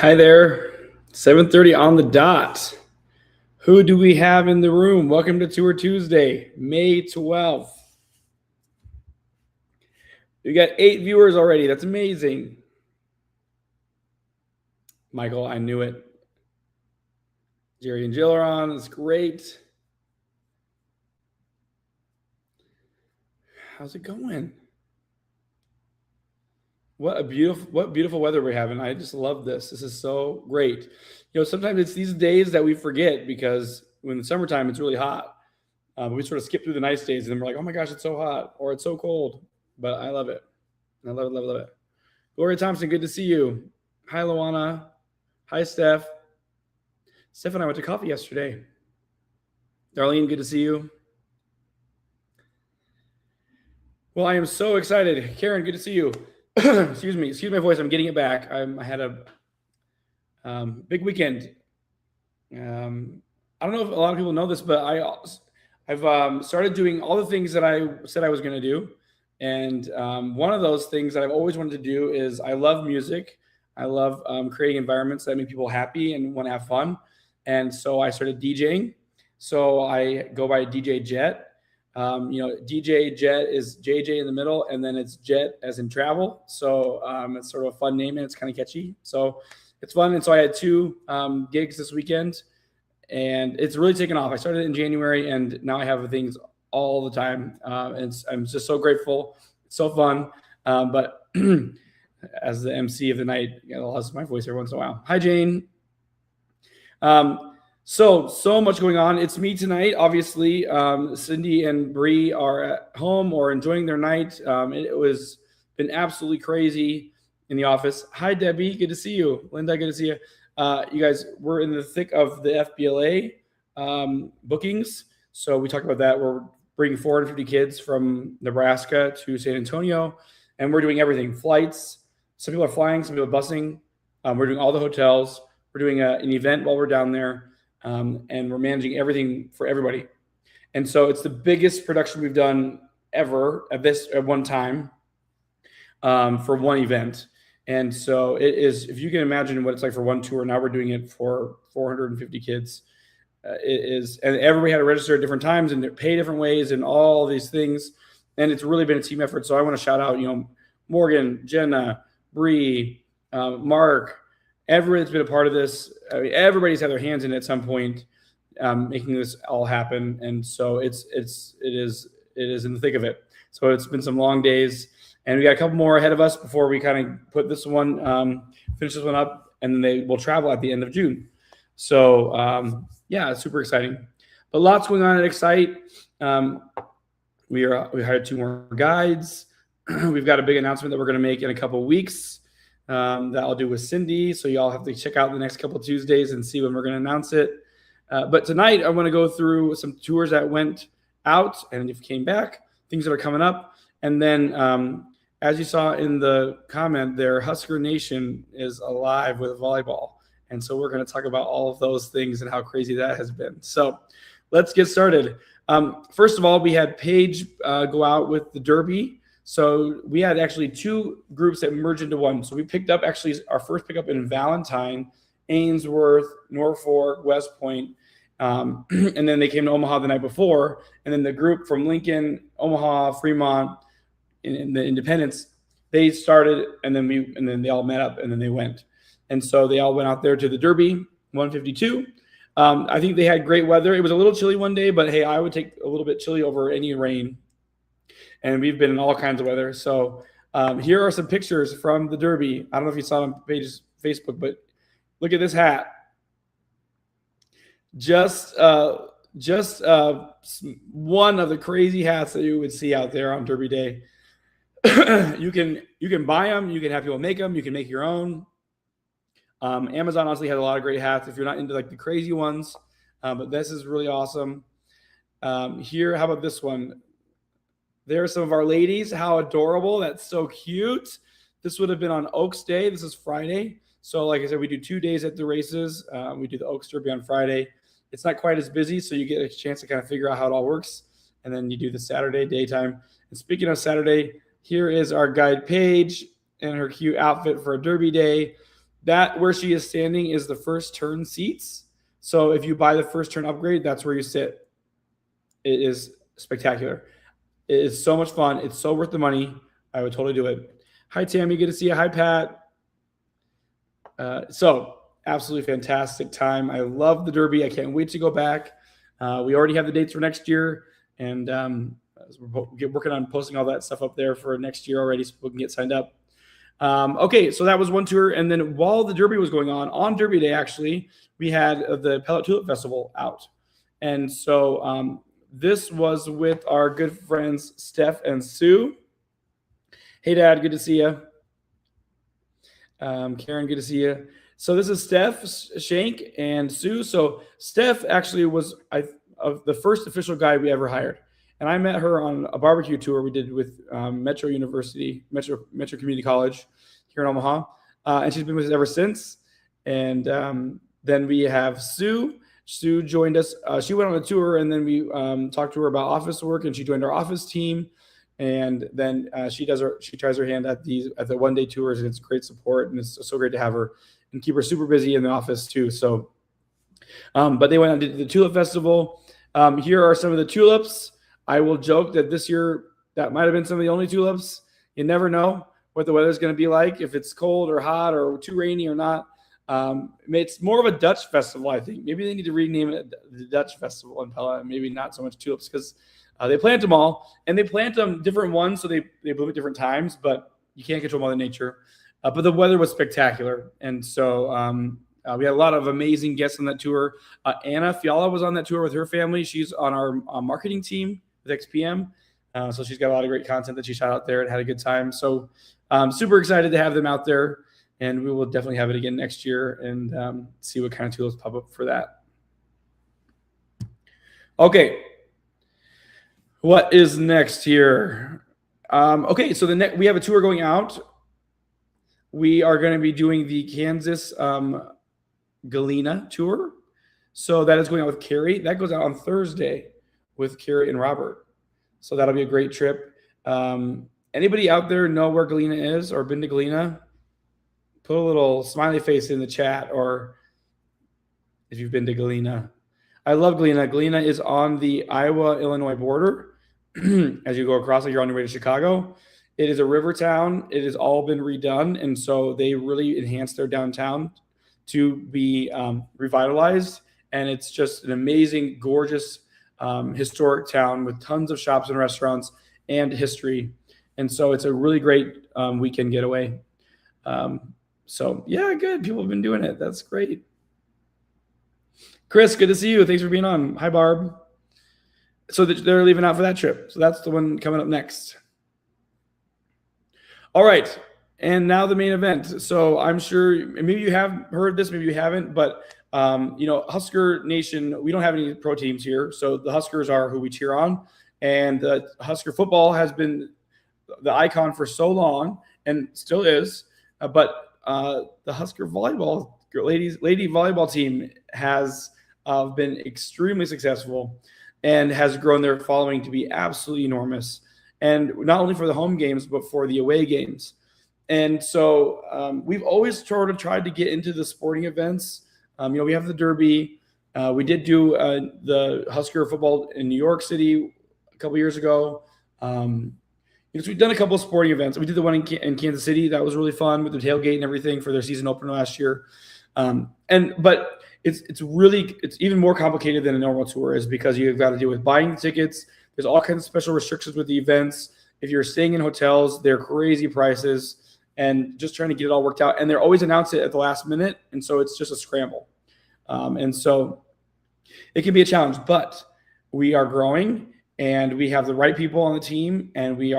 Hi there. 7:30 on the dot. Who do we have in the room? Welcome to Tour Tuesday, May 12th. We got 8 viewers already. That's amazing. Michael, I knew it. Jerry and Jill are on. It's great. How's it going? What beautiful weather we're having. I just love this. This is so great. Sometimes it's these days that we forget because when it's summertime, it's really hot. We sort of skip through the nice days and then we're like, oh my gosh, it's so hot or it's so cold. But I love it. I love it, love it, love it. Gloria Thompson, good to see you. Hi, Luana. Hi, Steph. Steph and I went to coffee yesterday. Darlene, good to see you. Well, I am so excited. Karen, good to see you. Excuse my voice. I'm getting it back. I had a big weekend. I don't know if a lot of people know this, but I've started doing all the things that I said I was going to do. And one of those things that I've always wanted to do is I love music. I love creating environments that make people happy and want to have fun. And so I started DJing. So I go by DJ Jet. DJ Jet is JJ in the middle, and then it's Jet as in travel. So it's sort of a fun name and it's kind of catchy. So it's fun. And so I had 2 gigs this weekend, and it's really taken off. I started in January, and now I have things all the time. I'm just so grateful. It's so fun. But as the MC of the night, I'll lose my voice every once in a while. Hi, Jane. So much going on. It's me tonight. Obviously, Cindy and Bree are at home or enjoying their night. It was been absolutely crazy in the office. Hi, Debbie. Good to see you. Linda, good to see you. You guys, we're in the thick of the FBLA bookings. So we talked about that. We're bringing 450 kids from Nebraska to San Antonio, and we're doing everything. Flights. Some people are flying, some people are busing. We're doing all the hotels. We're doing an event while we're down there. And we're managing everything for everybody. And so it's the biggest production we've done ever at one time for one event. And so it is, if you can imagine what it's like for one tour, now we're doing it for 450 kids. It is, and everybody had to register at different times and pay different ways and all these things. And it's really been a team effort. So I want to shout out, Morgan, Jenna, Bree, Mark, everybody that's been a part of this. I mean, everybody's had their hands in it at some point, making this all happen. And so it is in the thick of it. So it's been some long days, and we got a couple more ahead of us before we kind of put this one, finish this one up, and then they will travel at the end of June. So yeah, it's super exciting. But lots going on at Excite. We hired 2 more guides. We've got a big announcement that we're going to make in a couple of weeks. That I'll do with Cindy. So y'all have to check out the next couple of Tuesdays and see when we're going to announce it. But tonight I want to go through some tours that went out and if came back, things that are coming up. And then as you saw in the comment there, Husker Nation is alive with volleyball. And so we're going to talk about all of those things and how crazy that has been. So let's get started. First of all, we had Paige go out with the Derby. So we had actually 2 groups that merged into one. So we picked up actually our first pickup in Valentine, Ainsworth, Norfolk, West Point. And then they came to Omaha the night before. And then the group from Lincoln, Omaha, Fremont, and the Independence, they started, and then they all met up and then they went. And so they all went out there to the Derby 152. I think they had great weather. It was a little chilly one day, but hey, I would take a little bit chilly over any rain. And we've been in all kinds of weather. So here are some pictures from the Derby. I don't know if you saw it on Paige's Facebook, but look at this hat. Just one of the crazy hats that you would see out there on Derby Day. You can buy them. You can have people make them. You can make your own. Amazon honestly has a lot of great hats if you're not into like the crazy ones. But this is really awesome. Here, how about this one? There are some of our ladies. How adorable. That's so cute. This would have been on Oaks Day. This is Friday. So like I said, we do 2 days at the races. We do the Oaks Derby on Friday. It's not quite as busy, so you get a chance to kind of figure out how it all works. And then you do the Saturday daytime. And speaking of Saturday, here is our guide Paige in her cute outfit for a Derby day. that where she is standing is the first turn seats. So if you buy the first turn upgrade, that's where you sit. It is spectacular. It is so much fun. It's so worth the money. I would totally do it. Hi, Tammy. Good to see you. Hi, Pat. So absolutely fantastic time. I love the Derby. I can't wait to go back. We already have the dates for next year, and we're working on posting all that stuff up there for next year already, so people can get signed up. Okay, so that was one tour, and then while the Derby was going on Derby Day, actually, we had the Pellet Tulip Festival out, and so this was with our good friends Steph and Sue. Hey, Dad, good to see you. Karen, good to see you. So this is Steph Shank and Sue. So Steph actually was the first official guide we ever hired, and I met her on a barbecue tour we did with Metro Community College here in Omaha, and she's been with us ever since. And then we have Sue. Sue joined us. She went on a tour, and then we talked to her about office work, and she joined our office team. And then she tries her hand at the one-day tours, and it's great support, and it's so great to have her and keep her super busy in the office too. So, but they went on to the Tulip Festival. Here are some of the tulips. I will joke that this year that might have been some of the only tulips. You never know what the weather's going to be like, if it's cold or hot or too rainy or not. It's more of a Dutch festival, I think. Maybe they need to rename it the Dutch Festival in Pella, and maybe not so much tulips, because they plant them all, and they plant them different ones, so they bloom at different times, but you can't control Mother Nature. But the weather was spectacular, and so we had a lot of amazing guests on that tour. Anna Fiala was on that tour with her family. She's on our marketing team with XPM, so she's got a lot of great content that she shot out there and had a good time. So super excited to have them out there, and we will definitely have it again next year and see what kind of tulips pop up for that. Okay. What is next here? Okay, so we have a tour going out. We are going to be doing the Kansas Galena tour. So that is going out with Carrie. That goes out on Thursday with Carrie and Robert. So that'll be a great trip. Anybody out there know where Galena is or been to Galena? Put a little smiley face in the chat, or if you've been to Galena. I love Galena. Galena is on the Iowa-Illinois border. As you go across, like you're on your way to Chicago. It is a river town. It has all been redone, and so they really enhanced their downtown to be revitalized. And it's just an amazing, gorgeous, historic town with tons of shops and restaurants and history. And so it's a really great weekend getaway. So yeah, good. People have been doing it. That's great. Chris, good to see you. Thanks for being on. Hi, Barb. So they're leaving out for that trip. So that's the one coming up next. All right. And now the main event. So I'm sure maybe you have heard this, maybe you haven't, but Husker Nation, we don't have any pro teams here. So the Huskers are who we cheer on. And Husker football has been the icon for so long and still is. But the Husker volleyball, lady volleyball team has been extremely successful and has grown their following to be absolutely enormous. And not only for the home games, but for the away games. And so we've always sort of tried to get into the sporting events. We have the Derby. We did do the Husker football in New York City a couple years ago. So we've done a couple of sporting events. We did the one in Kansas City. That was really fun with the tailgate and everything for their season opener last year. But it's even more complicated than a normal tour is, because you've got to deal with buying the tickets. There's all kinds of special restrictions with the events. If you're staying in hotels, they're crazy prices, and just trying to get it all worked out. And they're always announce it at the last minute. And so it's just a scramble. And so it can be a challenge, but we are growing and we have the right people on the team, and we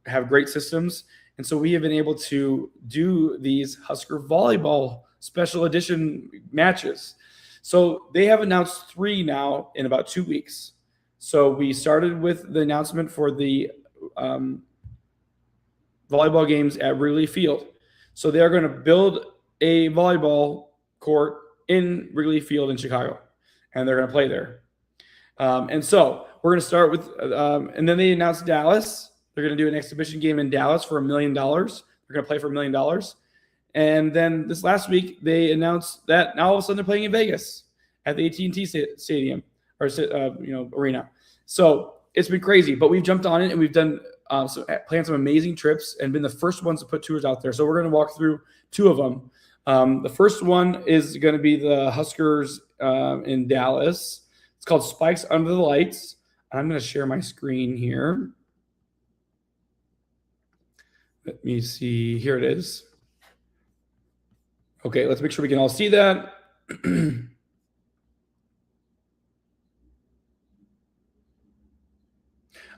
have great systems. And so we have been able to do these Husker volleyball special edition matches. So they have announced 3 now in about 2 weeks. So we started with the announcement for the volleyball games at Wrigley Field. So they're going to build a volleyball court in Wrigley Field in Chicago, and they're going to play there. And so we're going to start with, and then they announced Dallas. They're going to do an exhibition game in Dallas for $1 million. They're going to play for $1 million. And then this last week, they announced that now all of a sudden they're playing in Vegas at the AT&T Stadium or arena. So it's been crazy, but we've jumped on it and we've done planned some amazing trips and been the first ones to put tours out there. So we're going to walk through two of them. The first one is going to be the Huskers in Dallas. It's called Spikes Under the Lights. I'm going to share my screen here. Let me see. Here it is. Okay, let's make sure we can all see that.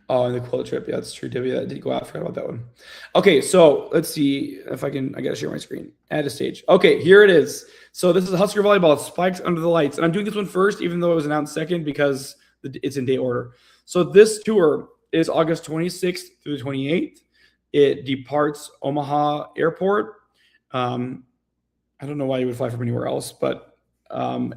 Oh, and the quilt trip. Yeah, that's true. Debbie, that did go out. I forgot about that one. Okay, so let's see if I can. I got to share my screen. Add a stage. Okay, here it is. So this is Husker Volleyball. It's Spikes Under the Lights. And I'm doing this one first, even though it was announced second, because it's in day order. So this tour is August 26th through the 28th. It departs Omaha Airport. I don't know why you would fly from anywhere else, but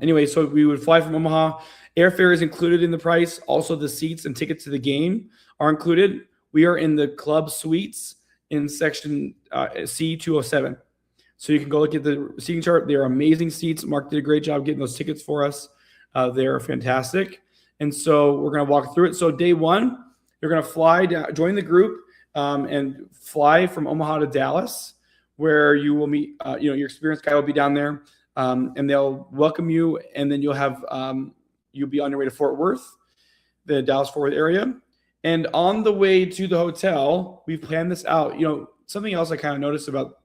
anyway, so we would fly from Omaha. Airfare is included in the price. Also, the seats and tickets to the game are included. We are in the club suites in section C207. So you can go look at the seating chart. They're amazing seats. Mark did a great job getting those tickets for us. They're fantastic. And so we're going to walk through it. So day one, you're going to fly down, join the group, and fly from Omaha to Dallas, where you will meet, your experienced guy will be down there, and they'll welcome you. And then you'll have, you'll be on your way to Fort Worth, the Dallas-Fort Worth area. And on the way to the hotel, we've planned this out. Something else I kind of noticed about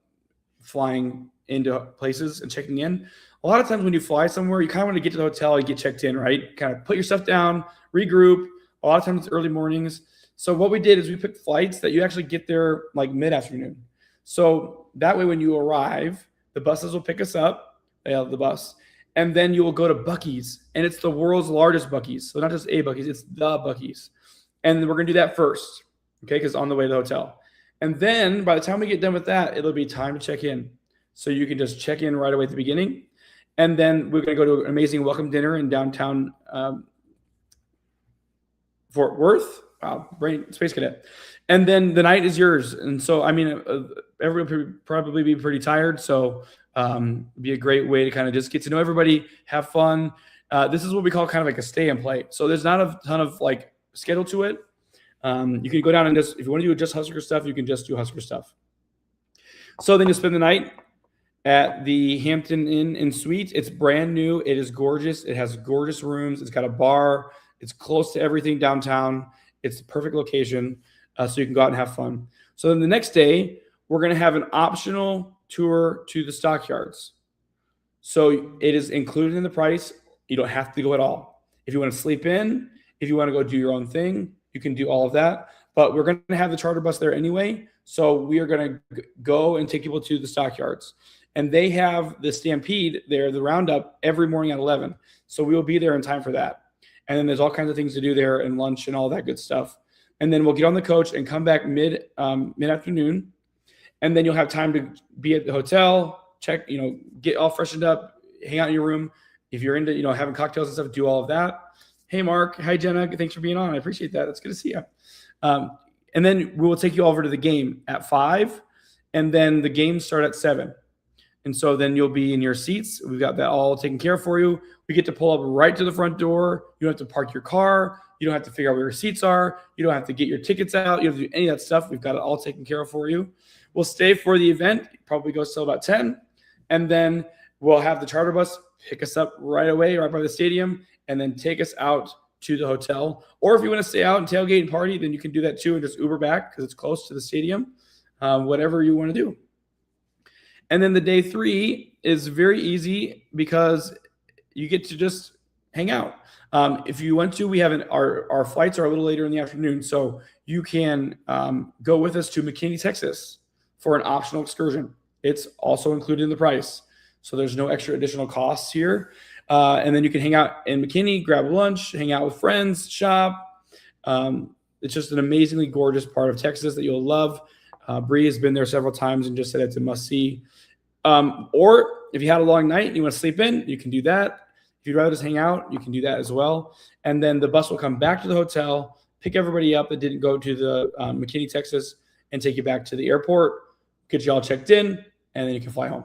flying into places and checking in, a lot of times when you fly somewhere, you kind of want to get to the hotel and get checked in, right? Kind of put your stuff down, regroup. A lot of times it's early mornings. So what we did is we picked flights that you actually get there like mid-afternoon. So that way when you arrive, the buses will pick us up, the bus, and then you will go to Buc-ee's. And it's the world's largest Buc-ee's. So not just a Buc-ee's, it's the Buc-ee's. And we're going to do that first, okay, because on the way to the hotel. And then by the time we get done with that, it'll be time to check in. So you can just check in right away at the beginning. And then we're going to go to an amazing welcome dinner in downtown Fort Worth. Wow, brain space cadet. And then the night is yours. And so, everyone would probably be pretty tired. So it'd be a great way to kind of just get to know everybody, have fun. This is what we call kind of like a stay and play. So there's not a ton of like schedule to it. You can go down and just, if you want to do just Husker stuff, you can just do Husker stuff. So then you spend the night at the Hampton Inn and Suites. It's brand new. It is gorgeous. It has gorgeous rooms. It's got a bar. It's close to everything downtown. It's the perfect location, so you can go out and have fun. So then the next day, we're going to have an optional tour to the stockyards. So it is included in the price. You don't have to go at all. If you want to sleep in, if you want to go do your own thing, you can do all of that. But we're going to have the charter bus there anyway. So we are going to go and take people to the stockyards. And they have the Stampede there, the roundup, every morning at 11. So we will be there in time for that. And then there's all kinds of things to do there and lunch and all that good stuff. And then we'll get on the coach and come back mid-afternoon. And then you'll have time to be at the hotel, check, get all freshened up, hang out in your room. If you're into, having cocktails and stuff, do all of that. Hey, Mark. Hi, Jenna. Thanks for being on. I appreciate that. It's good to see you. And then we will take you over to the game at 5. And then the games start at 7. And so then you'll be in your seats. We've got that all taken care of for you. We get to pull up right to the front door. You don't have to park your car. You don't have to figure out where your seats are. You don't have to get your tickets out. You don't have to do any of that stuff. We've got it all taken care of for you. We'll stay for the event. It probably goes till about 10. And then we'll have the charter bus pick us up right away, right by the stadium, and then take us out to the hotel. Or if you want to stay out and tailgate and party, then you can do that too and just Uber back because it's close to the stadium. Whatever you want to do. And then the day 3 is very easy because you get to just hang out. If you want to, we have our flights are a little later in the afternoon, so you can go with us to McKinney, Texas for an optional excursion. It's also included in the price, so there's no extra additional costs here. And then you can hang out in McKinney, grab lunch, hang out with friends, shop. It's just an amazingly gorgeous part of Texas that you'll love. Bree has been there several times and just said it's a must-see. Or if you had a long night and you want to sleep in, you can do that. If you'd rather just hang out, you can do that as well. And then the bus will come back to the hotel, pick everybody up that didn't go to the McKinney, Texas, and take you back to the airport, get you all checked in, and then you can fly home.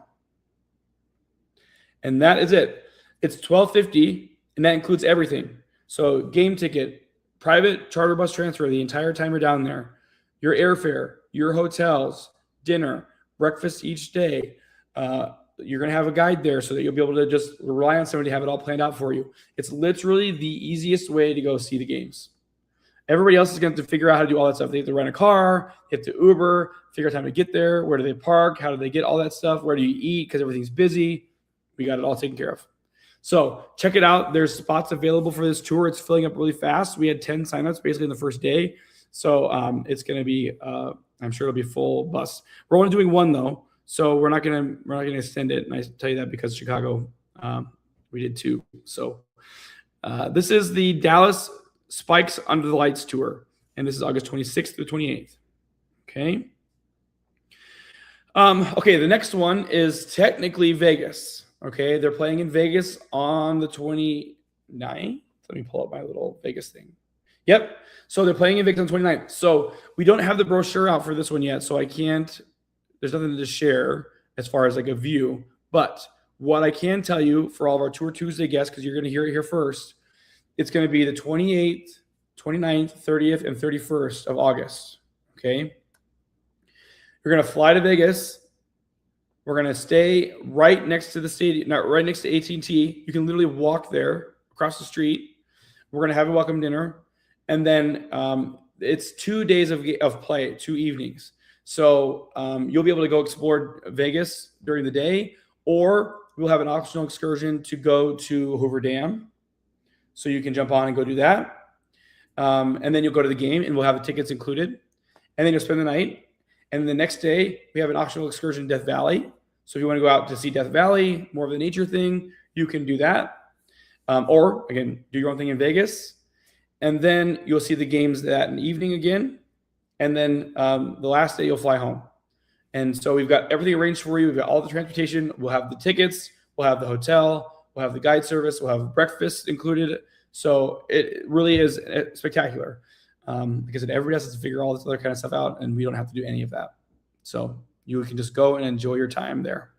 And that is it. It's $1,250, and that includes everything. So game ticket, private charter bus transfer the entire time you're down there, your airfare, your hotels, dinner, breakfast each day. You're going to have a guide there so that you'll be able to just rely on somebody to have it all planned out for you. It's literally the easiest way to go see the games. Everybody else is going to have to figure out how to do all that stuff. They have to rent a car, they have to Uber, figure out time to get there, where do they park, how do they get all that stuff, where do you eat because everything's busy. We got it all taken care of. So check it out. There's spots available for this tour. It's filling up really fast. We had 10 signups basically in the first day. So it's going to be, I'm sure it'll be full bus. We're only doing one though. So we're not going to extend it. And I tell you that because Chicago, we did two. So this is the Dallas Spikes Under the Lights tour. And this is August 26th through 28th. Okay. Okay. The next one is technically Vegas. Okay, they're playing in Vegas on the 29th. Let me pull up my little Vegas thing. Yep. So they're playing in Vegas on the 29th. So we don't have the brochure out for this one yet, so I can't, there's nothing to share as far as like a view. But what I can tell you for all of our Tour Tuesday guests, because you're going to hear it here first, it's going to be the 28th, 29th, 30th, and 31st of August. Okay. You're going to fly to Vegas. We're going to stay right next to the stadium, not right next to AT&T. You can literally walk there across the street. We're going to have a welcome dinner. And then it's 2 days of play, 2 evenings. So you'll be able to go explore Vegas during the day, or we'll have an optional excursion to go to Hoover Dam. So you can jump on and go do that. And then you'll go to the game, and we'll have the tickets included. And then you'll spend the night. And the next day, we have an optional excursion to Death Valley. So if you want to go out to see Death Valley, more of the nature thing, you can do that. Or, again, do your own thing in Vegas. And then you'll see the games that evening again. And then the last day, you'll fly home. And so we've got everything arranged for you. We've got all the transportation. We'll have the tickets. We'll have the hotel. We'll have the guide service. We'll have breakfast included. So it really is spectacular. Because everybody has to figure all this other kind of stuff out, and we don't have to do any of that. So you can just go and enjoy your time there.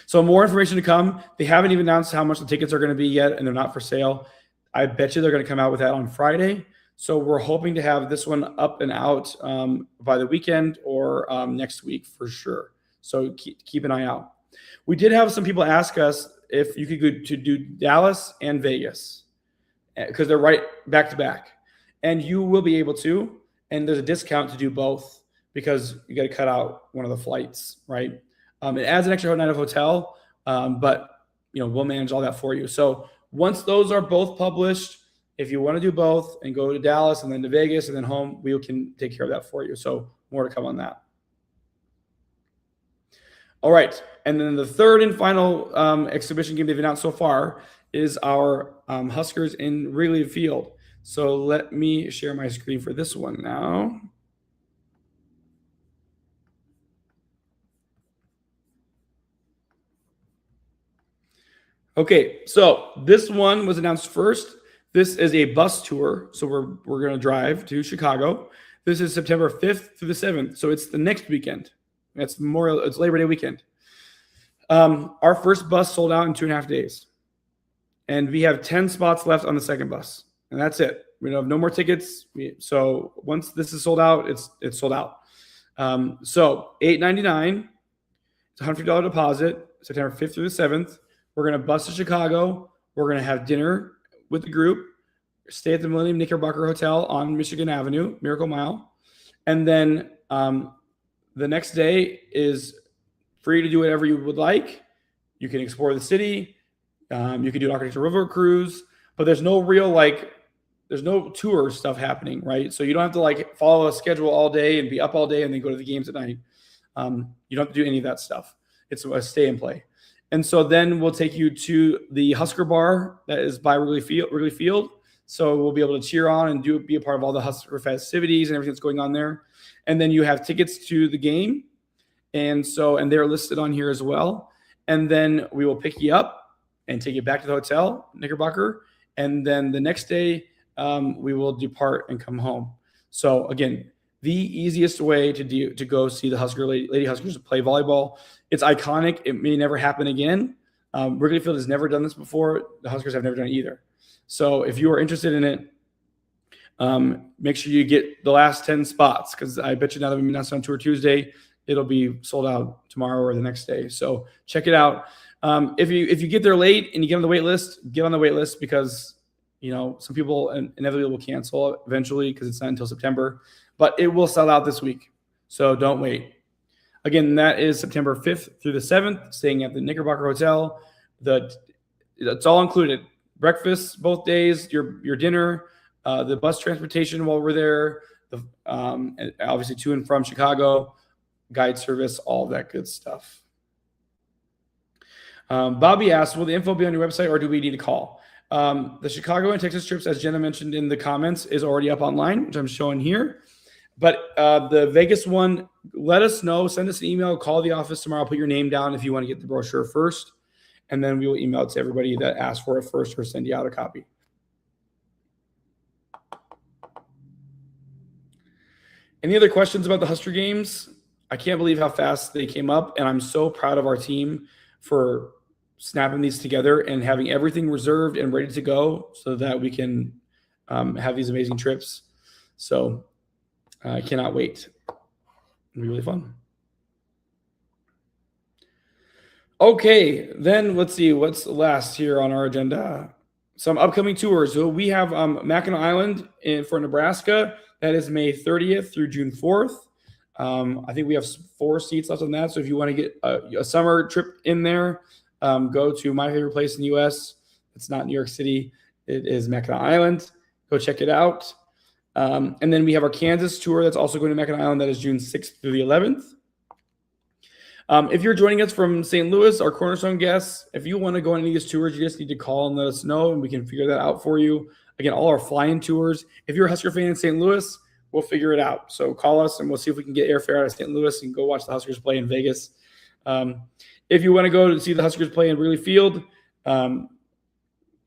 So more information to come. They haven't even announced how much the tickets are going to be yet, and they're not for sale. I bet you they're going to come out with that on Friday. So we're hoping to have this one up and out by the weekend or next week for sure. So keep an eye out. We did have some people ask us if you could go to do Dallas and Vegas because they're right back to back. And you will be able to, and there's a discount to do both because you got to cut out one of the flights, right? It adds an extra night of hotel, but we'll manage all that for you. So once those are both published, if you want to do both and go to Dallas and then to Vegas and then home, we can take care of that for you. So more to come on that. All right, and then the third and final exhibition game they've announced so far is our Huskers in Wrigley Field. So let me share my screen for this one now. Okay, so this one was announced first. This is a bus tour, so we're going to drive to Chicago. This is September 5th through the 7th, so it's the next weekend. It's Labor Day weekend. Our first bus sold out in 2.5 days, and we have 10 spots left on the second bus. And that's it. We have no more tickets. So once this is sold out, it's sold out. So $8.99. It's a $150 deposit. September 5th through the 7th. We're going to bus to Chicago. We're going to have dinner with the group. Stay at the Millennium Knickerbocker Hotel on Michigan Avenue, Miracle Mile. And then the next day is free to do whatever you would like. You can explore the city. You can do an Architecture River cruise. But there's no real there's no tour stuff happening, right? So you don't have to follow a schedule all day and be up all day and then go to the games at night. You don't have to do any of that stuff. It's a stay and play. And so then we'll take you to the Husker Bar that is by Wrigley Field. So we'll be able to cheer on and be a part of all the Husker festivities and everything that's going on there. And then you have tickets to the game. And they're listed on here as well. And then we will pick you up and take you back to the hotel, Knickerbocker. And then the next day, we will depart and come home. So again, the easiest way to go see the Lady Huskers play volleyball. It's iconic. It may never happen again. Wrigley Field has never done this before. The Huskers have never done it either. So if you are interested in it, make sure you get the last 10 spots, because I bet you now that we announced on Tour Tuesday, it'll be sold out tomorrow or the next day. So check it out. If you get there late and you get on the wait list, get on the wait list, because some people inevitably will cancel eventually because it's not until September, but it will sell out this week. So don't wait. Again, that is September 5th through the 7th, staying at the Knickerbocker Hotel. It's all included. Breakfast both days, your dinner, the bus transportation while we're there, and obviously to and from Chicago, guide service, all that good stuff. Bobby asked, will the info be on your website or do we need to call? The Chicago and Texas trips, as Jenna mentioned in the comments, is already up online, which I'm showing here. But the Vegas one, let us know. Send us an email. Call the office tomorrow. Put your name down if you want to get the brochure first. And then we will email it to everybody that asked for it first, or send you out a copy. Any other questions about the Husker games? I can't believe how fast they came up, and I'm so proud of our team for snapping these together and having everything reserved and ready to go so that we can have these amazing trips. So I cannot wait. It'll be really fun. Okay, then let's see what's last here on our agenda. Some upcoming tours. So we have Mackinac Island for Nebraska. That is May 30th through June 4th. I think we have 4 seats left on that. So if you want to get a summer trip in there, go to my favorite place in the U.S. It's not New York City. It is Mackinac Island. Go check it out. And then we have our Kansas tour that's also going to Mackinac Island. That is June 6th through the 11th. If you're joining us from St. Louis, our Cornerstone guests, if you want to go on any of these tours, you just need to call and let us know, and we can figure that out for you. Again, all our fly-in tours. If you're a Husker fan in St. Louis, we'll figure it out. So call us, and we'll see if we can get airfare out of St. Louis and go watch the Huskers play in Vegas. If you want to go to see the Huskers play in Wrigley Field, I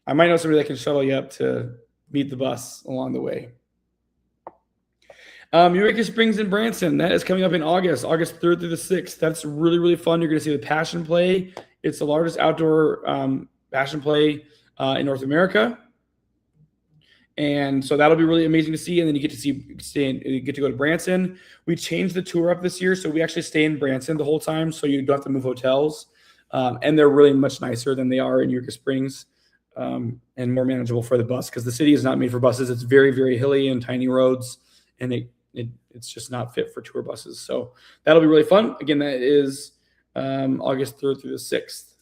might know somebody that can shuttle you up to meet the bus along the way. Eureka Springs in Branson, that is coming up in August 3rd through the 6th. That's really, really fun. You're going to see the Passion Play. It's the largest outdoor Passion Play in North America. And so that'll be really amazing to see. And then you get to go to Branson. We changed the tour up this year, so we actually stay in Branson the whole time, so you don't have to move hotels. And they're really much nicer than they are in Eureka Springs, and more manageable for the bus, because the city is not made for buses. It's very, very hilly and tiny roads, and it's just not fit for tour buses. So that'll be really fun. Again, that is August 3rd through the 6th.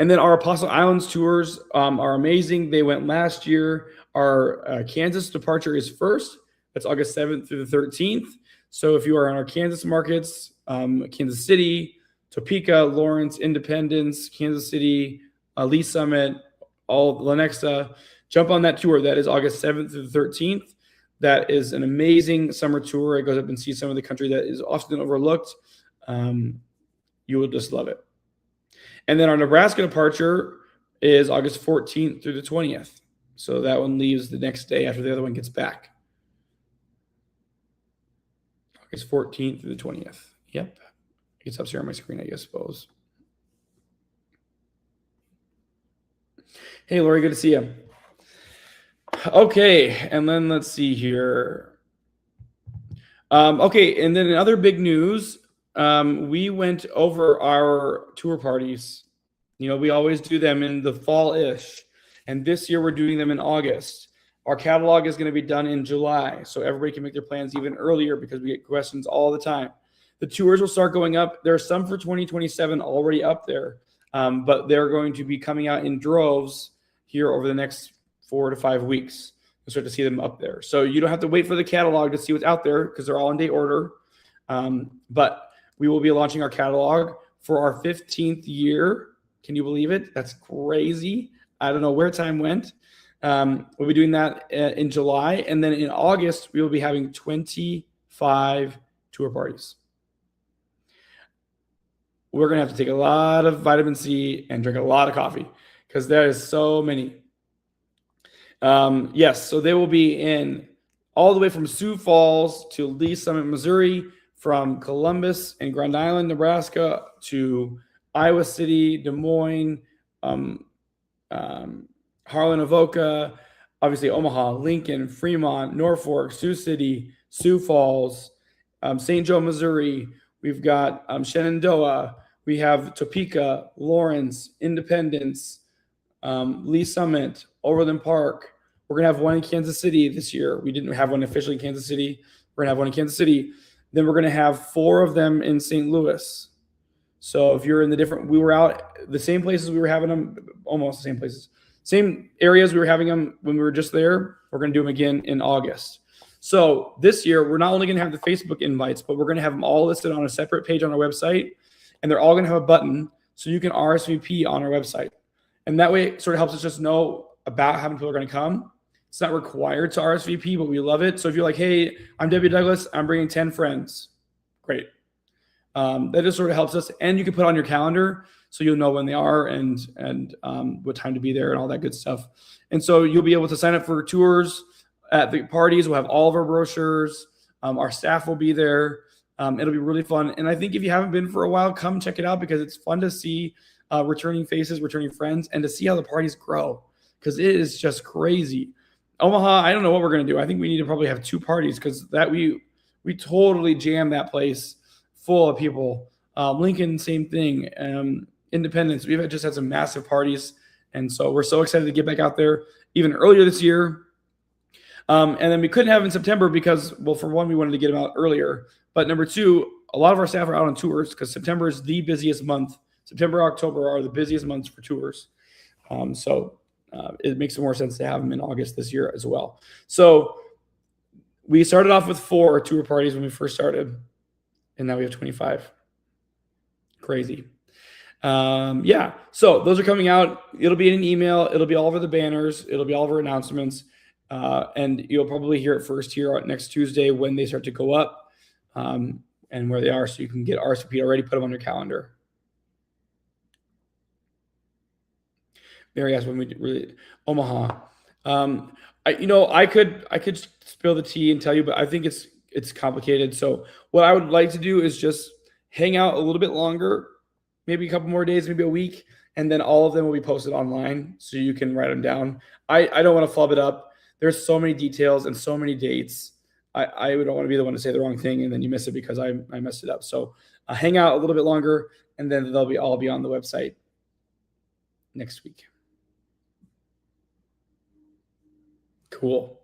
And then our Apostle Islands tours are amazing. They went last year. Our Kansas departure is first. That's August 7th through the 13th. So if you are in our Kansas markets, Kansas City, Topeka, Lawrence, Independence, Kansas City, Lee Summit, all Lenexa, jump on that tour. That is August 7th through the 13th. That is an amazing summer tour. It goes up and sees some of the country that is often overlooked. You will just love it. And then our Nebraska departure is August 14th through the 20th. So that one leaves the next day after the other one gets back. August 14th through the 20th. Yep. It's up here on my screen, I suppose. Hey, Lori, good to see you. Okay, and then let's see here. Okay, and then in other big news, we went over our tour parties. We always do them in the fall-ish, and this year we're doing them in August. Our catalog is going to be done in July, so everybody can make their plans even earlier, because we get questions all the time. The tours will start going up. There are some for 2027 already up there, but they're going to be coming out in droves here over the next 4 to 5 weeks. You'll start to see them up there. So you don't have to wait for the catalog to see what's out there, because they're all in date order. But we will be launching our catalog for our 15th year. Can you believe it? That's crazy. I don't know where time went. We'll be doing that in July. And then in August, we will be having 25 tour parties. We're going to have to take a lot of vitamin C and drink a lot of coffee, because there is so many. Yes, so they will be in all the way from Sioux Falls to Lee Summit, Missouri, from Columbus and Grand Island, Nebraska to Iowa City, Des Moines, Harlan, Avoca, obviously Omaha, Lincoln, Fremont, Norfolk, Sioux City, Sioux Falls, St. Joe, Missouri. We've got Shenandoah. We have Topeka, Lawrence, Independence, Lee Summit, Overland Park. We're going to have one in Kansas City this year. We didn't have one officially in Kansas City. We're going to have one in Kansas City. Then we're going to have 4 of them in St. Louis. So if you're in we were out the same places we were having them, almost the same places, same areas we were having them when we were just there. We're going to do them again in August. So this year, we're not only going to have the Facebook invites, but we're going to have them all listed on a separate page on our website. And they're all going to have a button so you can RSVP on our website. And that way it sort of helps us just know about how many people are going to come. It's not required to RSVP, but we love it. So if you're like, hey, I'm Debbie Douglas, I'm bringing 10 friends. Great. That just sort of helps us. And you can put on your calendar so you'll know when they are and what time to be there and all that good stuff. And so you'll be able to sign up for tours at the parties. We'll have all of our brochures. Our staff will be there. It'll be really fun. And I think if you haven't been for a while, come check it out because it's fun to see returning faces, returning friends, and to see how the parties grow because it is just crazy. Omaha, I don't know what we're going to do. I think we need to probably have 2 parties because that we totally jam that place full of people. Lincoln, same thing. Independence, we've just had some massive parties. And so we're so excited to get back out there even earlier this year. And then we couldn't have in September because, well, for one, we wanted to get them out earlier. But number 2, a lot of our staff are out on tours because September is the busiest month. September, October are the busiest months for tours. So it makes more sense to have them in August this year as well. So we started off with 4 tour parties when we first started, and now we have 25. Crazy. Yeah, so those are coming out. It'll be in an email. It'll be all over the banners. It'll be all over announcements. And you'll probably hear it first here next Tuesday when they start to go up and where they are so you can get RSVP already, put them on your calendar. Mary asked when we really Omaha. I could spill the tea and tell you, but I think it's complicated. So what I would like to do is just hang out a little bit longer, maybe a couple more days, maybe a week, and then all of them will be posted online so you can write them down. I don't want to flub it up. There's so many details and so many dates. I don't want to be the one to say the wrong thing and then you miss it because I messed it up. So hang out a little bit longer, and then they'll all be on the website next week. Cool.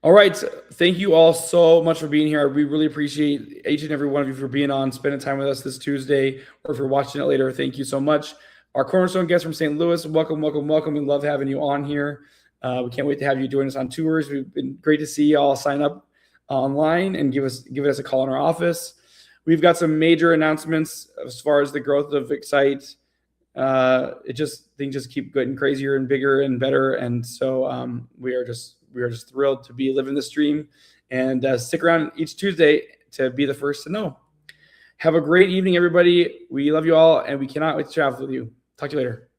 All right. Thank you all so much for being here. We really appreciate each and every one of you for being on, spending time with us this Tuesday, or if you're watching it later, thank you so much. Our Cornerstone guests from St. Louis, welcome, welcome, welcome. We love having you on here. We can't wait to have you join us on tours. We've been great to see you all sign up online and give us a call in our office. We've got some major announcements as far as the growth of Excite. Things just keep getting crazier and bigger and better, and so we are just thrilled to be living this dream. And stick around each Tuesday to be the first to know. Have a great evening, everybody. We love you all, and we cannot wait to travel with you. Talk to you later.